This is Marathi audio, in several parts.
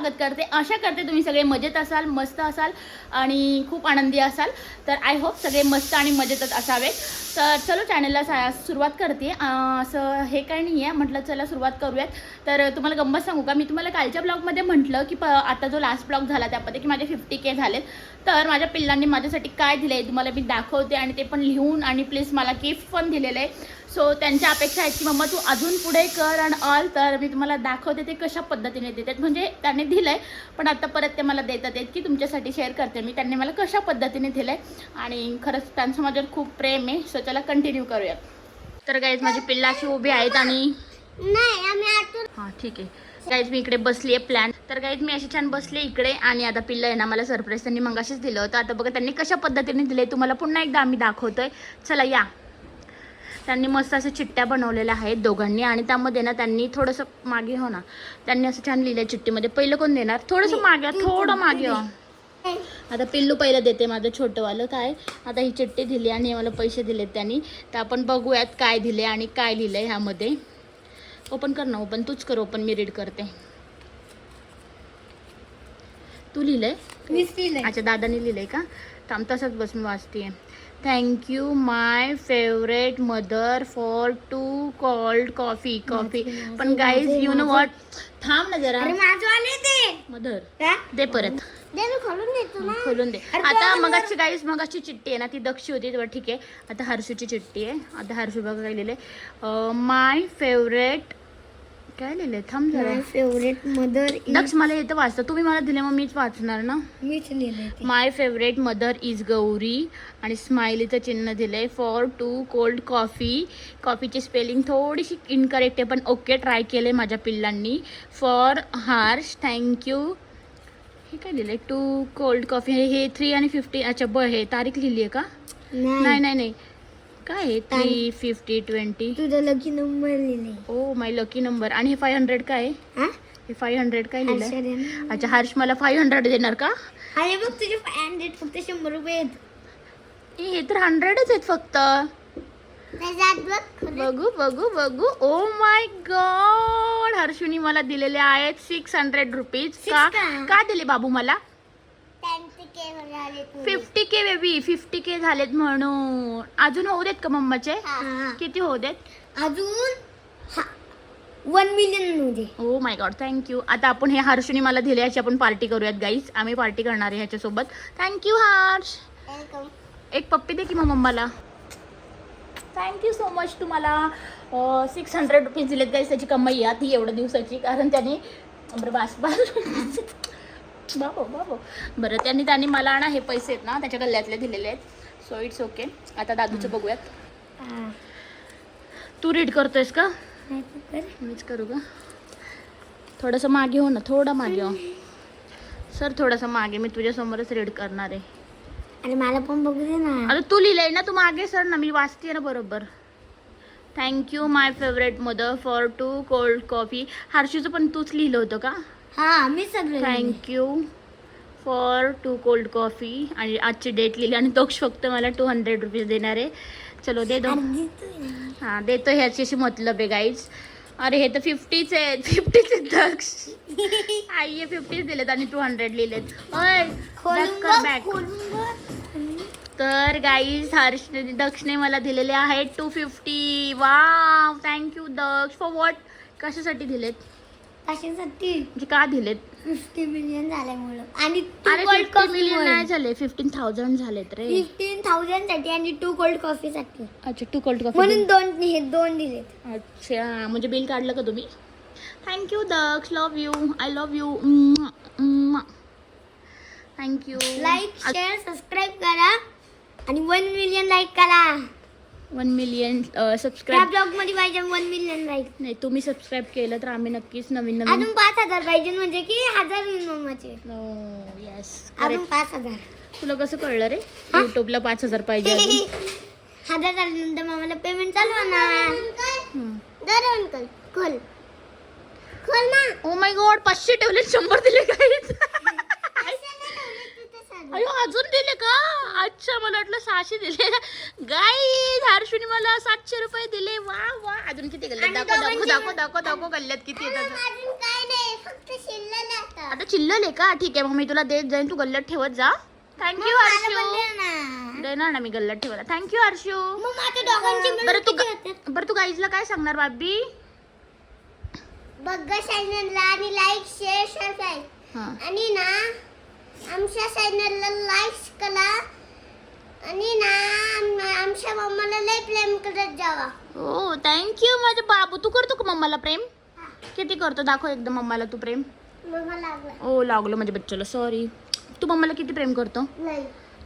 स्वागत करते. आशा करते तुम्ही सगळे मजेत असाल, मस्त असाल आणि खूप आनंदी असाल. तर आय होप सगळे मस्त आणि मजेतच असावे. तर चलो चॅनलला सुरुवात करते. असं हे काही नाही आहे, म्हटलं चला सुरुवात करूयात. तर तुम्हाला गंमत सांगू का, मी तुम्हाला कालच्या ब्लॉगमध्ये म्हटलं की आता जो लास्ट ब्लॉग झाला त्यामध्ये की माझे 50K झालेत. तर माझ्या पिल्लांनी माझ्यासाठी काय दिलं आहे तुम्हाला मी दाखवते आणि ते पण लिहून, आणि प्लीज मला गिफ्ट पण दिलेलं आहे. सो त्यांच्या अपेक्षा आहेत की मम्मा तू अजून पुढे कर आणि ऑल. तर मी तुम्हाला दाखवते ते कशा पद्धतीने देतात. म्हणजे त्यांनी दिलं आहे पण आता परत ते मला देतात आहेत की तुमच्यासाठी शेअर करते मी त्यांनी मला कशा पद्धतीने दिलं आहे. आणि खरंच त्यांचं माझ्यावर खूप प्रेम आहे. सो चला कंटिन्यू करूयात. तर गाईज माझी पिल्लाशी उभी आहेत आणि हां ठीक आहे गाईज मी इकडे बसली आहे प्लॅन. तर गाईज मी अशी छान बसले इकडे आणि आता पिल्ला आहे ना मला सरप्राईज त्यांनी मगाशीच दिलं होतं. आता बघा त्यांनी कशा पद्धतीने दिले तुम्हाला पुन्हा एकदा आम्ही दाखवतोय. चला या. त्यांनी मस्त असे चिट्ट्या बनवलेल्या आहेत दोघांनी आणि त्यामध्ये ना त्यांनी थोडंसं मागे हो ना त्यांनी असं छान लिहिलं आहे चिट्टीमध्ये. पहिलं कोण देणार? थोडंसं मागे, थोडं मागे हो. आता पिल्लू पहिलं देते माझं छोटंवालं. काय आता ही चिट्टी दिली आणि मला पैसे दिलेत त्यांनी. तर आपण बघूयात काय दिले आणि काय लिहिलं आहे ह्यामध्ये. ओपन कर ना, ओपन तूच कर ओपन, मी रीड करते. तू लिहिलंय? मीच लिहिलंय. अच्छा दादाने लिहिलंय का? थांब तसंच बस मी वाचते. Thank you my favourite mother for two cold coffee. पण गाईज यू नो व्हॉट, थांब ना जरा. अरे माझं आले ते मदर दे परत, दे मी खोलून देतो ना. खोलून दे. आता मगाची गाईज मगाची चिठ्ठी आहे ना ती दक्षी होती तेव्हा ठीक आहे. आता हर्षूची चिठ्ठी आहे. आता हर्षू बघा काय लिहिलंय. माय फेवरेट काय लिहिलंय, थांब जरा. माय फेवरेट मदर दक्ष मला येतं वाचतं, तुम्ही मला दिले मग मीच वाचणार ना. मीच लिहिलंय ते. माय फेवरेट मदर इज गौरी आणि स्माइलीचं चिन्ह दिलंय फॉर टू कोल्ड कॉफी. कॉफीची स्पेलिंग थोडीशी इनकरेक्ट आहे पण ओके ट्राय केले माझ्या पिल्लांनी. For harsh thank you. हे काय लिहिलंय? Two cold coffee. हे 3 आणि 50. अच्छा हे तारीख लिहिली आहे का? नाही काय आहे? 3, 50, 20. तुझा लकी नंबर लिहिलंय. Oh my lucky number. आणि हे 500 काय आहे? हा हे 500 काय लिहिलंय? अरे अच्छा हर्ष मला 500 देणार का? बघ तुझे 500 फक्त 100 रुपये आहेत. हे तर 100च आहेत फक्त. बघू. ओ माय गॉड, हर्षुनी मला दिलेले आहेत 600 रुपीज. का दिले बाबू मला? 50K बेबी, 50K झालेत म्हणून. अजून होऊ देत का मम्माचे? किती होऊ देत? अजून 1 मिलियन मध्ये. ओ माय गॉड थँक्यू. आता आपण हे हर्षुनी मला दिले याची आपण पार्टी करूयात गाईज. आम्ही पार्टी करणार आहे ह्याच्यासोबत. थँक्यू हर्ष. एक पप्पी दे की मग मम्माला. Thank you so much. तुम्हाला 600 रुपीज दिलेत गाईज. त्याची कमाई आहे ती एवढ्या दिवसाची, कारण त्याने बाबो बरं त्यांनी मला ना हे पैसे आहेत ना त्याच्या गल्ल्यातले दिलेले आहेत. So it's okay. आता दादूचं बघूयात. तू रीड करतोयस का? मीच करू का? थोडंसं मागे हो ना, थोडं मागे हो सर, थोडंसं मागे. मी तुझ्यासमोरच रीड करणार आहे. अरे मला पण बघू दे ना. अरे तू लिहिलंय ना, तू मागे सर ना, मी वाचते ना बरोबर. Thank you my favourite mother for two cold coffee. हर्षूचं पण तूच लिहिलं होतं का? हा मी सगळं thank you for two cold coffee. आणि आजची डेट लिहिली आणि तोक्ष फक्त मला 200 रुपीज देणार आहे. चलो दे दो. हां देतो, ह्याची अशी मतलब आहे गाईज. अरे हे तर 50च आहेत दक्ष. आई 50 दिलेत आणि 200 लिहिलेत. बॅक. तर गाईज दक्षने मला दिलेले आहेत 250. Wow thank you Daksh. For what? कशासाठी दिलेत? कशासाठी? म्हणजे का दिलेत? 50 मिलियन झाल्यामुळं. आणि अरे 50 मिलियन नाही झाले, 15,000 झालेत रे. 15,000 साठी आणि 2 कोल्ड कॉफी साठी. अच्छा 2 कोल्ड कॉफी म्हणून दोन दिलेत. अच्छा म्हणजे बिल काढलं का तुम्ही? Thank you Daksh. Love you. I love you. Thank you. Like share subscribe करा आणि 1 मिलियन लाईक करा. 1 मिलियन त्या सबस्क्राईब ब्लॉग मध्ये पाहिजे 1 मिलियन लाईक. नाही, तुम्ही सबस्क्राईब केलं तर आम्ही नक्कीच नवीन अजून 5,000 पाहिजे, म्हणजे की 1000 मम्माचे. येस. अजून 5,000. तुला कसं कळलं रे युट्यूबला 5,000 पाहिजे अजून? 1000 झाल्यानंतर मामाला पेमेंट चालू होणार. खोल ना. ओ माय गॉड 500 ठेवले 100 दिले काय? अयो अजून दिले का? अच्छा मला वाटलं 600 दिले. गाईज हर्षूने मला 700 रुपये दिले. वा वा. अजून किती गल्ल्यात? दाखव गल्ल्यात किती येतात. अजून काय नाही, फक्त आता चिल्लले का? ठीक आहे, मग मी तुला देत जाईन, तू गल्लत ठेवत जा. थँक्यू हर्षू. देणार ना मी गल्लत ठेवायला. थँक्यू हर्षू. बरं तू गाईजला काय सांगणार बाबी? बघा चॅनलला आणि लाईक शेअर सबस्क्राईब आणि ना आमच्या चॅनलला लाईक करा आणि ना आमच्या मम्माला लय प्रेम करत जावा. हो थँक्यू माझे बाबू. तू करतो का मम्माला प्रेम? किती करतो दाखव एकदा मम्माला तू प्रेम. मम्मा लागला. ओ लागलं माझ्या बच्चाला, सॉरी. तू मम्माला किती प्रेम करतो? नाही.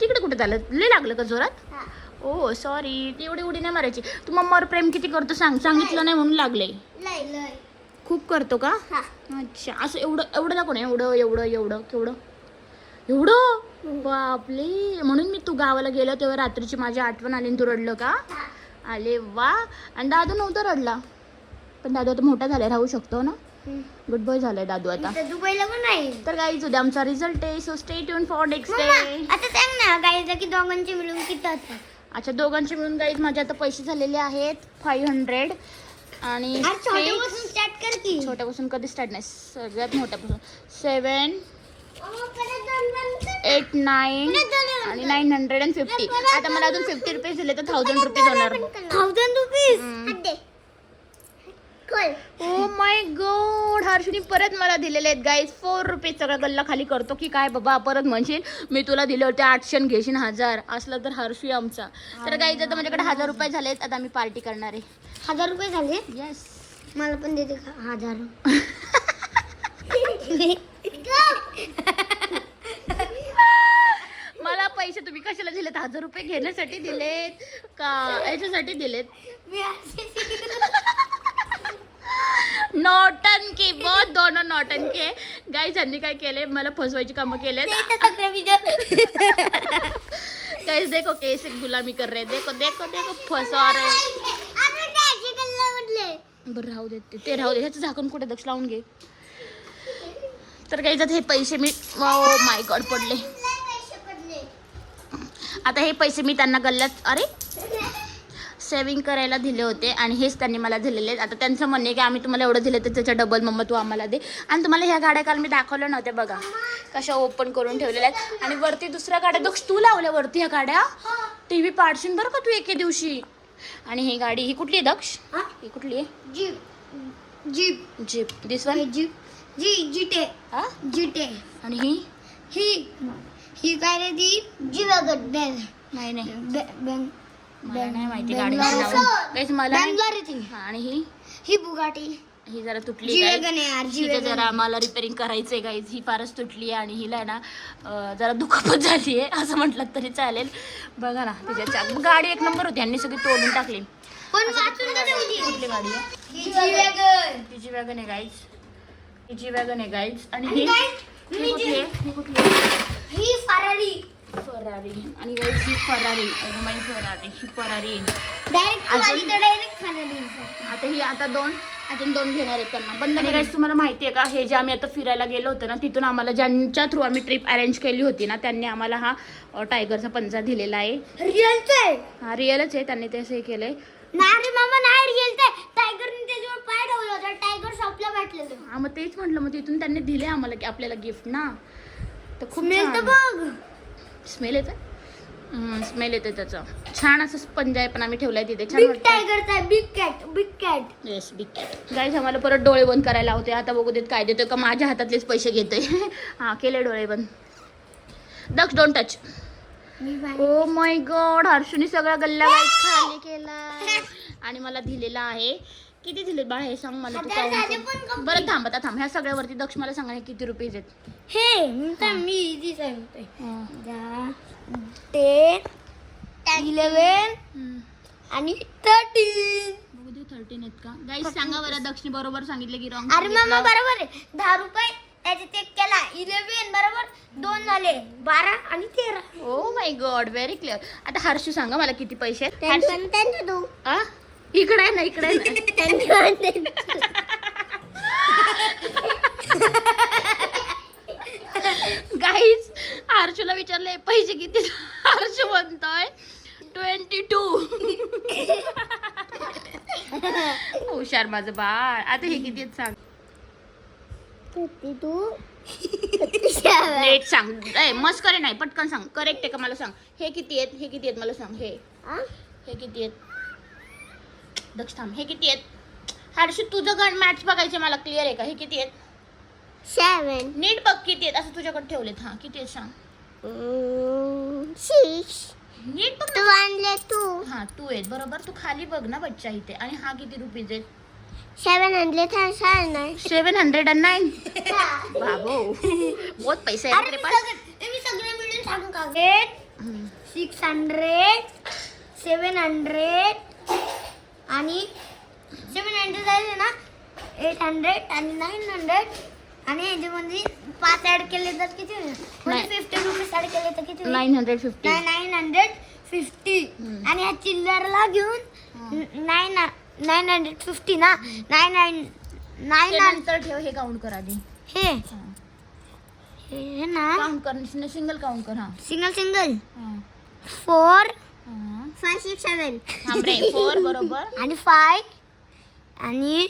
तिकडे कुठे झालं? लय लागलं का जोरात? हा. ओ सॉरी, एवढी उडी नाही मारायची. तू मम्मावर प्रेम किती करतो सांगितलं नाही म्हणून लागले. लय. खूप करतो का? हा. अच्छा, असं एवढं दाखव ना. एवढं केवढं एवढं बापले. म्हणून मी तू गावाला गेलो तेव्हा रात्रीची माझी आठवण आली आणि तू रडलं का? आले वा. आणि दादू नव्हता रडला, पण दादू आता मोठा झालाय, राहू शकतो ना. गुड बॉय झालाय दादू आता. दुबईला पण नाही. तर गाईज उद्या आमचा रिझल्ट आहे, so stay tune for next day. आता सांग ना गाईला की दोघांचे मिळून किती होतात? अच्छा, दोघांचे मिळून गाईज माझे आता पैसे झालेले आहेत 500. आणि छोट्यापासून स्टार्ट कर की. छोट्यापासून कधी स्टार्ट नाही, सगळ्यात मोठ्यापासून. 7, 8, 9 आणि 950. आता मला अजून 50 रुपीज दिले तर 1000 रुपीज होणार. 1000 रुपीज. ओ माय गॉड, हर्षुनी परत मला दिलेले आहेत गाईज 4 रुपीज. सगळा गल्ला खाली करतो की काय बाबा? परत म्हणशील मी तुला दिले होते 800 आणि घेशील 1000. असलं तर हर्षू आमचा. तर गाईज आता माझ्याकडे 1000 रुपये झालेत. आता मी पार्टी करणार आहे. 1000 रुपये झाले? येस. मला पण देते का 1000? मला पैसे तुम्ही कशाला दिलेत? 1000 रुपये घेण्यासाठी दिलेत का याच्यासाठी दिलेत? नौटंकी, बहुत दोनों नौटंकी आहे गाईज. यांनी काय केले, मला फसवायची कामं केलेत. गाईज देखो कैसे गुलामी कर रहे, देखो फसवा रहे. बरं राहू दे, ते राहू दे. ह्याचं झाकण कुठे? दक्ष लावून घे. तर गाईज आता हे पैसे मी, ओ माय गॉड, पडले. आता हे पैसे मी त्यांना गल्ल्यात सेविंग करायला दिले होते आणि हेच त्यांनी मला दिलेले आहेत. आता त्यांचं म्हणणं आहे की आम्ही तुम्हाला एवढं दिलं तर त्याच्या डबल मम्मा तू आम्हाला दे. आणि तुम्हाला ह्या गाड्या काल मी दाखवल्या नव्हत्या बघा, कशा ओपन करून ठेवलेल्या आहेत. आणि वरती दुसऱ्या गाड्या दक्ष तू लावल्या वरती ह्या गाड्या. टीव्ही पाडशील बरं का तू एके दिवशी. आणि ही गाडी ही कुठली आहे दक्ष? ही कुठली आहे? जीप. दिस वन जीटे. आणि ही काय रे? ती जी वगत नाही मला नाही माहिती गाडीचं नाव. काहीच मला नाही. आणि ही बुगाटी. ही जरा तुटली. हिचं जरा आम्हाला रिपेअरिंग करायचंय गाईज. ही फारच तुटली आहे आणि हिला ना जरा दुखापत झाली आहे असं म्हटलं तरी चालेल. बघा ना तिच्या गाडी एक नंबर होती, यांनी सगळी तोडून टाकली. कुठली गाडी आहे? तिची वॅगन आहे गाईज. तिची वॅगन आहे गाईज. आणि ही कुठली आहे? ही फरारी. आणि गाईज ही फरारी. ही फरारी. आता ही अजून दोन घेणार आहेत त्यांना. पण तरी गाईज तुम्हाला माहिती आहे का, हे जे आम्ही आता फिरायला गेलो होतो ना, तिथून आम्हाला ज्यांच्या थ्रू आम्ही ट्रिप अरेंज केली होती ना, त्यांनी आम्हाला हा टायगरचा पंजा दिलेला आहे. हा रिअलच आहे. त्यांनी ते असं केलंय. नाही मामा, नाही रिअल. टायगरने त्याच्यावर पाय ठेवला होता. टायगर शॉपला भेटलेलं. हा मग तेच म्हटलं, मग तिथून त्यांनी दिले आम्हाला की आपल्याला गिफ्ट ना. तर खूप बघ स्मेल येतं. स्मेल येते त्याचा. छान असं पंजा आहे पण आम्ही ठेवलाय तिथे. छान वाटतं. टायगरचा big cat. Yes big cat. Guys आम्हाला परत डोळे बंद करायला होते. आता बघू देत काय देतोय का, माझ्या हातातलेच पैसे घेतोय. हा केले डोळे बंद. Daksh don't touch. Oh my God, हर्षूने सगळा गल्ला गाईज खाली केला आणि मला दिलेला आहे. किती दिले बाळा हे सांग मला तू. बरं थांब ह्या सगळ्यावरती दक्ष मला सांगा किती रुपये आहेत. हे मी इझी सांगतोय. 10, 11 आणि 13. बघू दे 13 आहेत का गाईज? सांगा बरं. दक्षने बरोबर सांगितलं की रॉंग? अरे मामा बरोबर आहे. 10 रुपये त्याच्यात एक केला. 11 बरोबर 2 झाले. 12 आणि 13. ओ माय गॉड, व्हेरी क्लिअर. आता हर्षू सांगा मला किती पैसे आहेत? इकडे आहे ना, इकडे आहे ना. गाईज हर्षूला विचारले पैसे किती, हर्षू म्हणतोय 22. हुशार माझं बाळ. आता हे किती आहेत सांग? नीट सांग. मस्त करे नाही, पटकन सांग. करेक्ट आहे का मला सांग. हे किती आहेत मला सांग. हे किती आहेत? दक्ष थांब. हे किती आहेत? हर्षू तुझं गण मॅथ्स बघायचे मला. क्लिअर आहे का? हे किती आहेत? 7 नीट बघ किती आहेत. असं तुझ्याकडे ठेवलेत. हा किती आहेत सांग. 6 नीट बघ. 2 आणले 2. हा 2 आहेत बरोबर. तू खाली बघ ना बच्चा इथे. आणि हा किती रुपीज आहेत? 709. 709. बाबो बहुत पैसा है तेरे पास. मी सगळे मिळून सांगू का? 600 700 आणि 700 झाले ना 800 आणि 900 आणि ह्याच्यामध्ये 5 ऍड केले तर किती होईल? 50 रुपीज ऍड केले तर किती होईल? 950. 950 आणि ह्या चिल्लरला घेऊन 950 ना 9 नंतर ठेव. हे काउंट कर आधी. हे ना काउंट कर. सिंगल काउंट कर. हा सिंगल 4 हा 5 6 7 थांब रे. 4 बरोबर आणि 5 आणि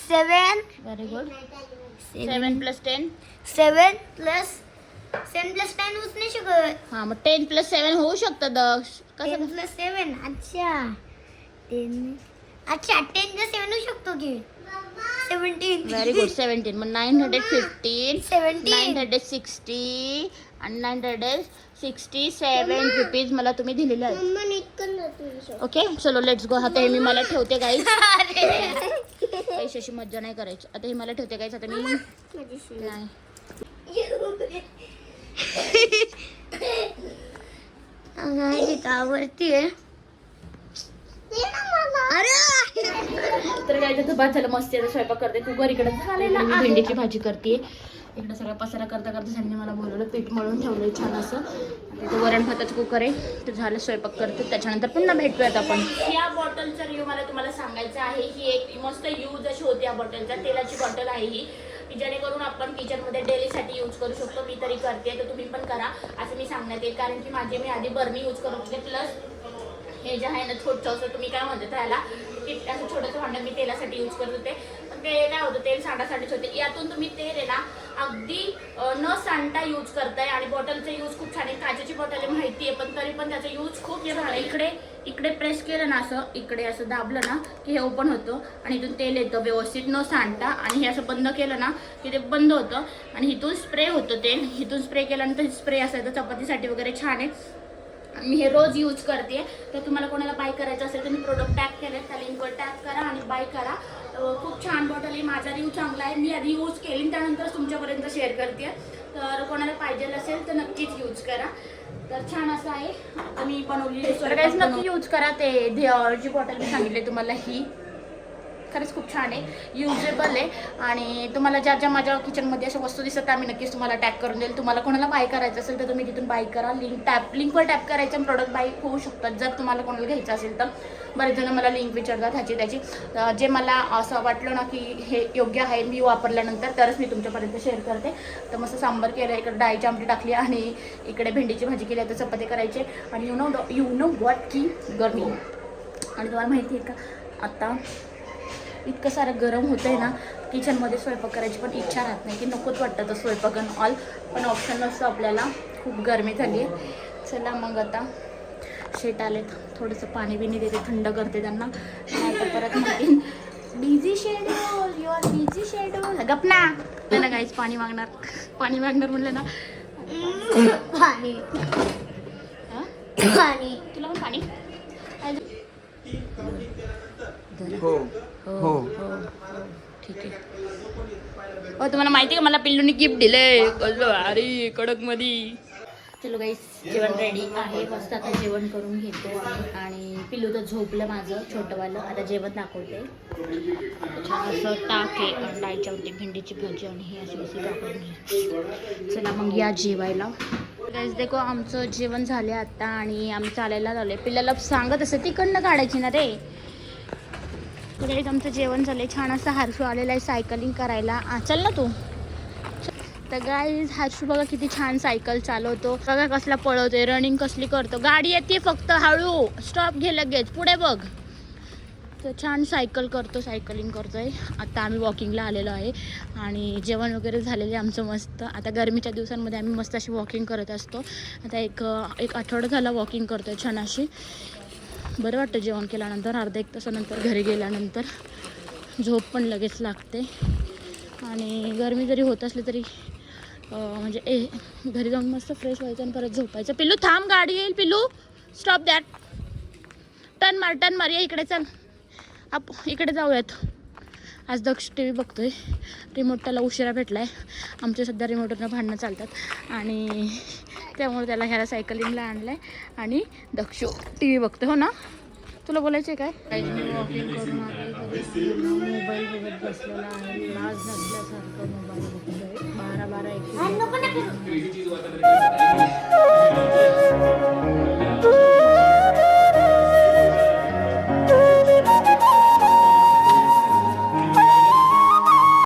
7 व्हेरी गुड. 7 + 10. 7 प्लस 10 होऊच नाही शकत. हा मग 10 + 7 होऊ शकतं दक्ष. 10 कसं? प्लस 7 अच्छा 10 + 7 होऊ शकतो की 17. Very good. 17. मग 915 17 960 आणि 967 रुपीज मला तुम्ही दिलेले आहेत. मम्मा नीट ओके चलो लेट्स गो. आता हे मी मला ठेवते गाईस. पैशाची मज्जा नाही करायची. आता हे मला ठेवते गाईस. आता मी नाही. आवडती आहे. तर काय तर भात झालं मस्त. आता स्वयंपाक करते. कुकर इकडे झालेला. मी भेंडीची भाजी करते. इकडे सगळा पसारा करता त्यांनी मला बोलवलं. पीठ मळून ठेवलंय छान असं. तिथं वरण भाताचं कुकर आहे. तर झालं स्वयंपाक करते. त्याच्यानंतर पुन्हा भेटूयात आपण. या बॉटलचा रिव्ह्यू मला तुम्हाला सांगायचा आहे. ही एक मस्त यूज अशी होती या बॉटलचा. तेलाची बॉटल आहे ही, की जेणेकरून आपण किचनमध्ये डेलीसाठी यूज करू शकतो. मी तरी करते तर तुम्ही पण करा असं मी सांगण्यात येईल. कारण की मी आधी बर्नी यूज करत होते. प्लस हे जे आहे ना छोटंसं तुम्ही काय म्हणता त्याला की असं छोटंसं भांडं मी तेलासाठी यूज करत होते. पण ते काय होतं तेल सांडासाठीच होते. यातून तुम्ही तेल आहे ना अगदी न सांडता यूज करताय. आणि बॉटलचा यूज खूप छान आहे. काचेची बॉटल आहे माहिती आहे पण तरी पण त्याचा यूज खूप छान आहे. इकडे प्रेस केलं ना असं इकडे असं दाबलं ना की हे ओपन होतं आणि इथून तेल येतं व्यवस्थित न सांडता. आणि हे असं बंद केलं ना की ते बंद होतं आणि इथून स्प्रे होतं तेल. इथून स्प्रे केल्यानंतर स्प्रे असायचं चपातीसाठी वगैरे छान आहे. मी हे रोज यूज करते. तर तुम्हाला कोणाला बाय करायचं असेल तर मी प्रोडक्ट टॅग केले त्या लिंकवर टॅग करा आणि बाय करा. खूप छान बॉटल आहे. माझा रिव्ह्यू चांगला आहे. मी आधी यूज केली त्यानंतर तुमच्यापर्यंत शेअर करते. तर कोणाला पाहिजे असेल तर नक्कीच यूज करा. तर छान असं आहे. आता मी बनवली नक्की यूज करा. ते जी बॉटल मी सांगितली तुम्हाला ही खरंच खूप छान आहे. युजेबल आहे. आणि तुम्हाला ज्या ज्या माझ्या किचनमध्ये अशा वस्तू दिसतात आम्ही नक्कीच तुम्हाला टॅग करून देईल. तुम्हाला कोणाला बाय करायचं असेल तर तुम्ही तिथून बाय करा. लिंकवर टॅप करायचं आणि प्रोडक्ट बाय होऊ शकतात जर तुम्हाला कोणाला घ्यायचं असेल तर. बरेच जण मला लिंक विचारतात त्याची जे मला असं वाटलं ना की हे योग्य आहे मी वापरल्यानंतर तरच मी तुमच्यापर्यंत शेअर करते. तर मस्त सांबार केलं. इकडे डाळीची आमटी टाकली आणि इकडे भेंडीची भाजी केली. आता चपाती करायचे. आणि यू नो व्हॉट की गरमी. आणि तुम्हाला माहिती आहे का आता इतकं सारं गरम होतं आहे ना किचनमध्ये स्वयंपाक करायची पण इच्छा राहत नाही की नकोच वाटतं तर स्वयंपाक आणि ऑल. पण ऑप्शन नसतो आपल्याला. खूप गरमी झाली आहे. चला मग आता शेट आलेत. थोडंसं पाणी बिणी देते थंड करते त्यांना. आता परत म्हणतील busy schedule your busy schedule. गपना ना गाईच पाणी मागणार म्हणलं ना पाणी तुला पण पाणी. हो हो ठीक आहे. हो तुम्हाला माहिती आहे का मला पिल्लूनी गिफ्ट दिले. अरे कडक मध्ये. चलो गाईस जेवण रेडी आहे. मस्त आता जेवण करून घेतो आणि पिल्लू तर झोपलं माझं छोटंवालं. आता जेवण दाखवते. छान असं ताक आहे डाळीच्या आमटी भेंडीची भाजी आणि ही अशी अशी दाखवून घे. चला मग या जेवायला. गाईस देखो आमचं जेवण झाले आता आणि आम्ही चालायला झाले. पिल्लाला सांगत असं तिकडनं काढायची ना रे. तर आमचं जेवण झालं. छान असं हर्षू आलेला आहे सायकलिंग करायला. चल ना तू. तर गाईज हर्षू बघा किती छान सायकल चालवतो. बघा कसला पळवतोय. रनिंग कसली करतो. गाडी येते फक्त हळू. स्टॉप घे लगेच. पुढे बघ. तर छान सायकलिंग करतोय. आता आम्ही वॉकिंगला आलेलो आहे आणि जेवण वगैरे झालेलं आहे आमचं मस्त. आता गरमीच्या दिवसांमध्ये आम्ही मस्त अशी वॉकिंग करत असतो. आता एक आठवडा झाला वॉकिंग करतोय छान अशी. बरं वाटतं जेवण केल्यानंतर. अर्धा 1 तासानंतर घरी गेल्यानंतर झोप पण लगेच लागते. आणि गरमी जरी होत असली तरी म्हणजे घरी जाऊन मस्त फ्रेश व्हायचं आणि परत झोपायचं. पिल्लू थांब, गाडी येईल. पिल्लू स्टॉप दॅट. टर्न मार या इकडे. चल इकडे जाऊयात. आज दक्ष टी व्ही बघतोय. रिमोट त्याला उशिरा भेटला आहे. आमचे सध्या रिमोटवरनं भांडणं चालतात आणि त्यामुळे त्याला ह्याला सायकलिंगला आणलं आहे आणि दक्ष टी व्ही बघतोय. हो ना, तुला बोलायचं आहे काय? वॉकिंग करून मोबाईल बघत बसलेला आहे. लाज नसल्यासारखं मोबाईल बघतोय. 12-12 1